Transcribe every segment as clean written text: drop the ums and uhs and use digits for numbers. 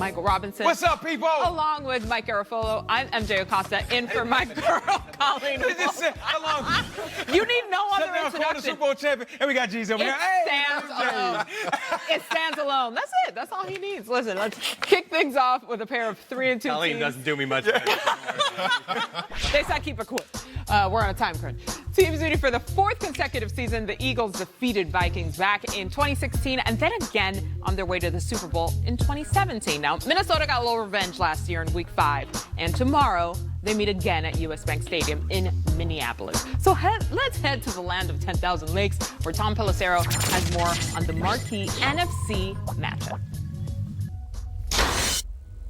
Michael Robinson. What's up, people? Along with Mike Garofolo, I'm MJ Acosta, in for my girl, Colleen. You need no other introduction. Super Bowl champion, and we got G's over here. It stands alone. It stands alone. That's it. That's all he needs. Listen, let's kick things off with a pair of 3-2 teams. Colleen doesn't do me much better. They said keep it quick. We're on a time crunch. Teams meeting for the fourth consecutive season. The Eagles defeated Vikings back in 2016 and then again on their way to the Super Bowl in 2017. Now, Minnesota got a little revenge last year in Week 5, and tomorrow they meet again at US Bank Stadium in Minneapolis. So let's head to the land of 10,000 lakes, where Tom Pelissero has more on the marquee NFC matchup.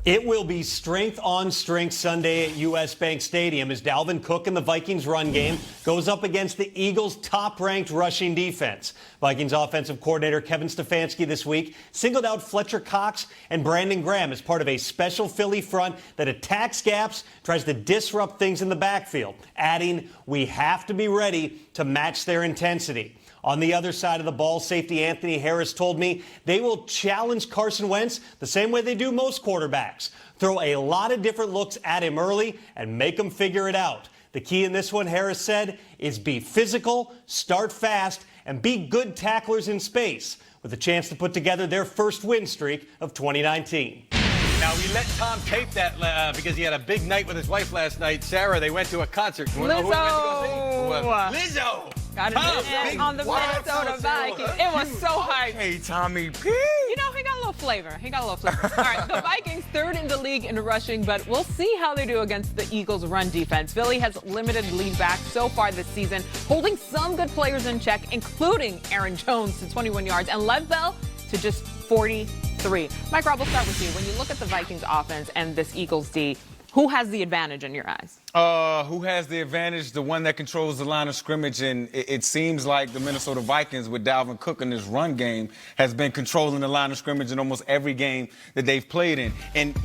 It will be strength on strength Sunday at US Bank Stadium as Dalvin Cook in the Vikings run game goes up against the Eagles' top-ranked rushing defense. Vikings offensive coordinator Kevin Stefanski this week singled out Fletcher Cox and Brandon Graham as part of a special Philly front that attacks gaps, tries to disrupt things in the backfield, adding, "We have to be ready to match their intensity." On the other side of the ball, safety Anthony Harris told me they will challenge Carson Wentz the same way they do most quarterbacks. Throw a lot of different looks at him early and make him figure it out. The key in this one, Harris said, is be physical, start fast, and be good tacklers in space, with a chance to put together their first win streak of 2019. Now, we let Tom tape that because he had a big night with his wife last night. Sarah, they went to a concert. You wanna know who we went to go see? Lizzo! Got it in on the Minnesota Vikings. It was so hype. Hey, Tommy P. You know, he got a little flavor. All right, the Vikings third in the league in rushing, but we'll see how they do against the Eagles' run defense. Philly has limited lead back so far this season, holding some good players in check, including Aaron Jones to 21 yards and Lev Bell to just 43. Mike Rob, we'll start with you. When you look at the Vikings offense and this Eagles D, who has the advantage in your eyes? Who has the advantage? The one that controls the line of scrimmage, and it seems like the Minnesota Vikings with Dalvin Cook in this run game has been controlling the line of scrimmage in almost every game that they've played in. And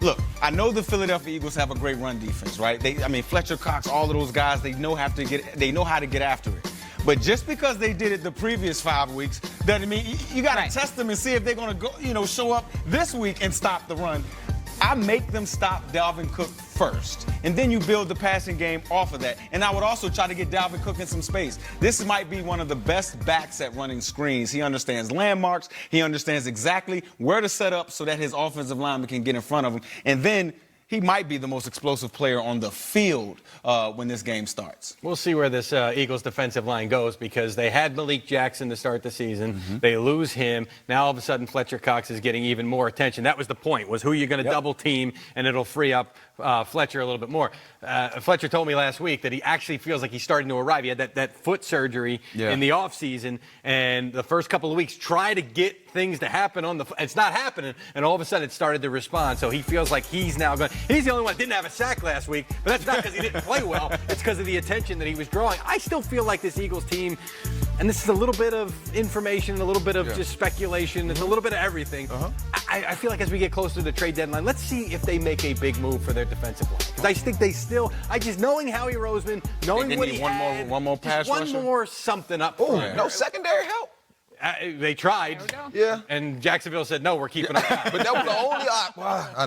look, I know the Philadelphia Eagles have a great run defense, right? Fletcher Cox, all of those guys, they know how to get after it. But just because they did it the previous 5 weeks doesn't mean you got to test them and see if they're going to go, show up this week and stop the run. I make them stop Dalvin Cook first, and then you build the passing game off of that. And I would also try to get Dalvin Cook in some space. This might be one of the best backs at running screens. He understands landmarks. He understands exactly where to set up so that his offensive lineman can get in front of him. And then he might be the most explosive player on the field when this game starts. We'll see where this Eagles defensive line goes, because they had Malik Jackson to start the season. They lose him. Now all of a sudden Fletcher Cox is getting even more attention. That was the point, was who you're going to double team, and it'll free up Fletcher a little bit more. Fletcher told me last week that he actually feels like he's starting to arrive. He had that foot surgery in the offseason, and the first couple of weeks try to get things to happen on the it's not happening, and all of a sudden it started to respond. So he feels like he's now going. He's the only one that didn't have a sack last week, but that's not because he didn't play well. It's because of the attention that he was drawing. I still feel like this Eagles team, and this is a little bit of information, a little bit of just speculation, it's a little bit of everything. I feel like as we get closer to the trade deadline, let's see if they make a big move for their defensive line. Because I think they still, knowing Howie Roseman, knowing what he had, one more pass rusher? One more something up. No secondary help. They tried. Yeah. And Jacksonville said, no, we're keeping it. But that was the only I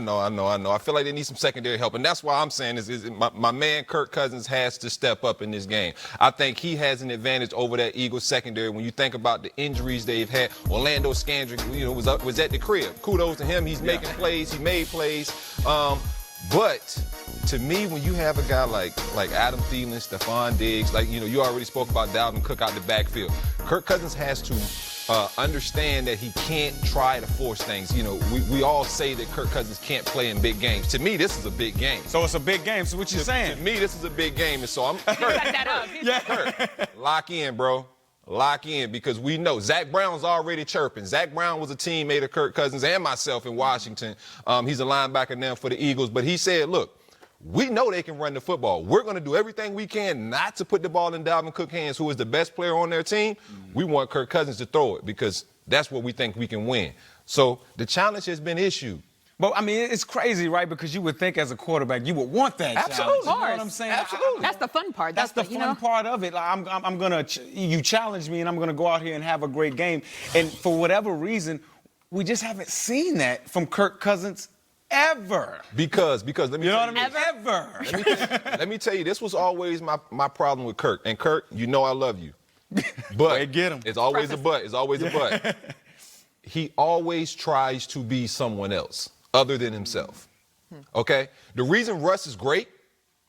know. I feel like they need some secondary help. And that's why I'm saying is my man Kirk Cousins has to step up in this game. I think he has an advantage over that Eagles secondary. When you think about the injuries they've had, Orlando Scandrick, was at the crib. Kudos to him. He's making plays. He made plays. But to me, when you have a guy like Adam Thielen, Stephon Diggs, you already spoke about Dalvin Cook out the backfield. Kirk Cousins has to understand that he can't try to force things. We all say that Kirk Cousins can't play in big games. To me, this is a big game. So it's a big game. So what you saying? To me, this is a big game. And so I'm Kirk, lock in, bro. Lock in, because we know Zach Brown's already chirping. Zach Brown was a teammate of Kirk Cousins and myself in Washington. He's a linebacker now for the Eagles. But he said, look, we know they can run the football. We're going to do everything we can not to put the ball in Dalvin Cook's hands, who is the best player on their team. We want Kirk Cousins to throw it, because that's what we think we can win. So the challenge has been issued. But, it's crazy, right? Because you would think as a quarterback, you would want that Absolutely. challenge. You know what I'm saying? Absolutely. That's the fun part. That's the fun part of it. You challenge me, and I'm going to go out here and have a great game. And for whatever reason, we just haven't seen that from Kirk Cousins ever. Because let me You know tell what I mean? Ever. Let me tell you, this was always my problem with Kirk. And Kirk, you know I love you. But Hey, get him. it's always a but. It's always a but. He always tries to be someone else other than himself. Okay? The reason Russ is great,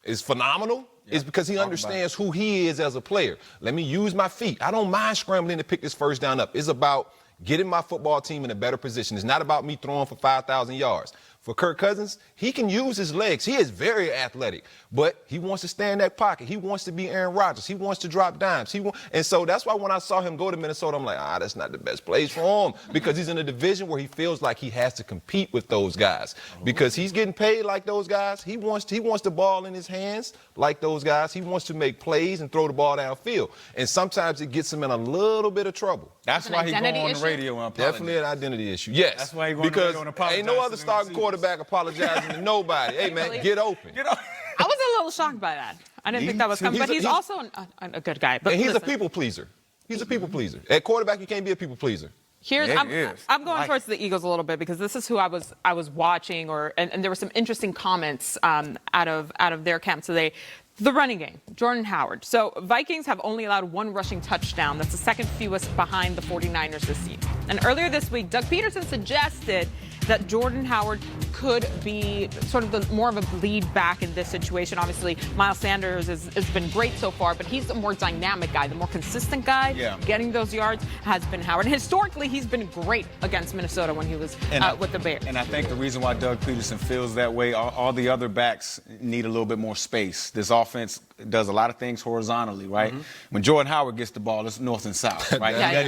is phenomenal, is because he understands who he is as a player. Let me use my feet. I don't mind scrambling to pick this first down up. It's about getting my football team in a better position. It's not about me throwing for 5,000 yards. For Kirk Cousins, he can use his legs. He is very athletic, but he wants to stay in that pocket. He wants to be Aaron Rodgers. He wants to drop dimes. And so that's why when I saw him go to Minnesota, I'm like, that's not the best place for him, because he's in a division where he feels like he has to compete with those guys because he's getting paid like those guys. He wants the ball in his hands like those guys. He wants to make plays and throw the ball downfield. And sometimes it gets him in a little bit of trouble. That's why he go on identity the issue? radio and apologize. Definitely an identity issue. Yes. That's why he go on the because radio and apologize ain't no to other the starting receivers. quarterback apologizing to nobody. Hey, man, Really? get open. You know? I was a little shocked by that. I didn't Me think that was too. coming, but he's He's a- also a good guy. But And he's listen, a people pleaser. He's a people pleaser. At quarterback, you can't be a people pleaser. Here's Yeah, I'm, he is. I'm going Like- towards the Eagles a little bit because this is who I was watching, and there were some interesting comments out of their camp today. The running game, Jordan Howard. So Vikings have only allowed one rushing touchdown. That's the second fewest behind the 49ers this season. And earlier this week, Doug Peterson suggested that Jordan Howard could be sort of more of a lead back in this situation. Obviously, Miles Sanders has been great so far, but he's the more dynamic guy, the more consistent guy. Yeah. Getting those yards has been Howard. And historically, he's been great against Minnesota when he was with the Bears. And I think the reason why Doug Peterson feels that way, all the other backs need a little bit more space. This offense does a lot of things horizontally, right? When Jordan Howard gets the ball, it's north and south, right? Yeah,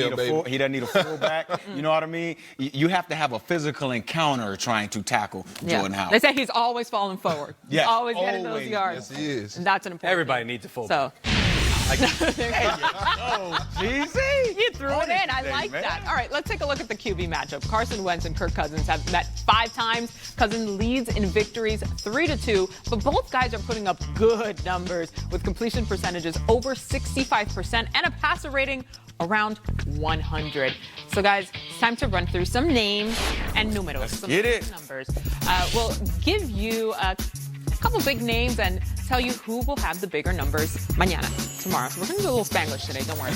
He doesn't need a fullback. You know what I mean? You have to have a physical encounter trying to tackle Jordan Howard. They say he's always falling forward. Yes, He's always getting those always. yards. Yes, he is. And that's an important Everybody thing. needs a fullback. So Oh, GZ. you threw it in. I like that. All right, let's take a look at the QB matchup. Carson Wentz and Kirk Cousins have met 5 times. Cousins leads in victories 3-2, but both guys are putting up good numbers with completion percentages over 65% and a passer rating around 100. So, guys, it's time to run through some names and números. Some get it. numbers. We'll give you a couple big names and tell you who will have the bigger numbers mañana, tomorrow. So we're going to do a little Spanglish today. Don't worry.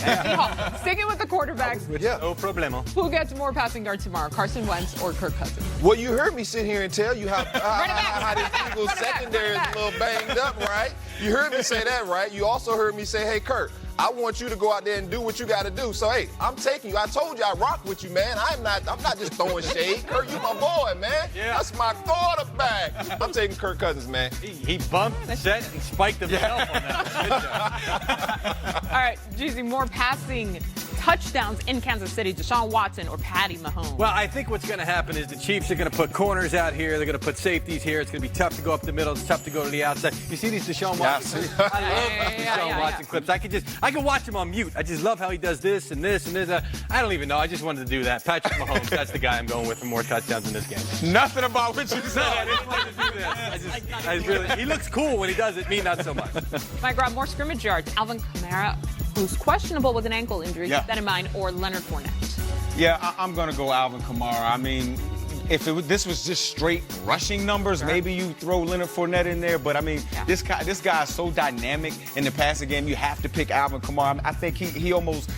Sticking with the quarterbacks. Yeah. No problemo. Who gets more passing yards tomorrow, Carson Wentz or Kirk Cousins? Well, you heard me sit here and tell you how Run it this Eagles secondary is a little banged up, right? You heard me say that, right? You also heard me say, hey, Kirk, I want you to go out there and do what you got to do. So, hey, I'm taking you. I told you I rock with you, man. I'm not just throwing shade. Kirk, you my boy, man. Yeah. That's my quarterback. I'm taking Kirk Cousins, man. He bumped, set, and spiked himself on that. Good job. All right, Jeezy, more passing touchdowns in Kansas City, Deshaun Watson or Patty Mahomes? Well, I think what's going to happen is the Chiefs are going to put corners out here. They're going to put safeties here. It's going to be tough to go up the middle. It's tough to go to the outside. You see these Deshaun Watson clips? I love Deshaun Watson clips. I can watch him on mute. I just love how he does this and this and this. I don't even know. I just wanted to do that. Patrick Mahomes, that's the guy I'm going with for more touchdowns in this game. Nothing about what you No, said. I didn't want to do this. I just really, he looks cool when he does it. Me, not so much. Might grab more scrimmage yards. Alvin Kamara, who's questionable with an ankle injury, Yeah. keep that in mind, or Leonard Fournette. Yeah, I'm going to go Alvin Kamara. I mean, if this was just straight rushing numbers, maybe you throw Leonard Fournette in there. But I mean, this guy is so dynamic in the passing game. You have to pick Alvin Kamara. I think he almost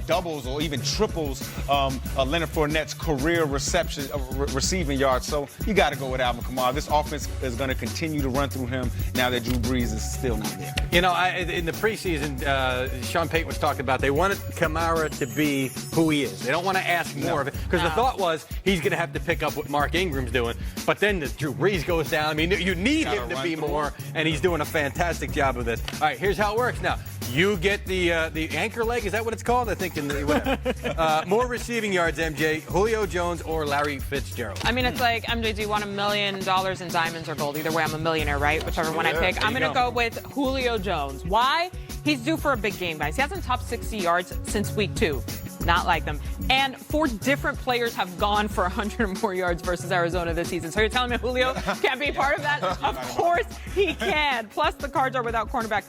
doubles or even triples Leonard Fournette's career receiving yards. So you got to go with Alvin Kamara. This offense is going to continue to run through him now that Drew Brees is still not there. You know, in the preseason, Sean Payton was talking about they wanted Kamara to be who he is. They don't want to ask more of it because the thought was he's going to have to pick up what Mark Ingram's doing. But then the Drew Brees goes down. I mean, you need him to be more, and he's doing a fantastic job of this. All right, here's how it works now. You get the anchor leg. Is that what it's called? I think in the whatever. More receiving yards, MJ, Julio Jones or Larry Fitzgerald. I mean, it's like, MJ, do you want $1 million in diamonds or gold? Either way, I'm a millionaire, right? Whichever one I pick. I'm going to go with Julio Jones. Why? He's due for a big game, guys. He hasn't topped 60 yards since week 2. not like them. And 4 different players have gone for 100 or more yards versus Arizona this season. So you're telling me Julio can't be part of that? Of course he can. Plus, the Cards are without cornerback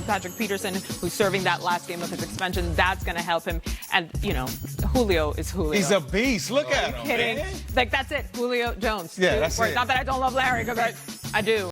Patrick Peterson, who's serving that last game of his suspension. That's going to help him. And, you know, Julio is Julio. He's a beast. Look at him. Kidding. Man. Like, that's it. Julio Jones. Yeah, that's it. Not that I don't love Larry, because I do.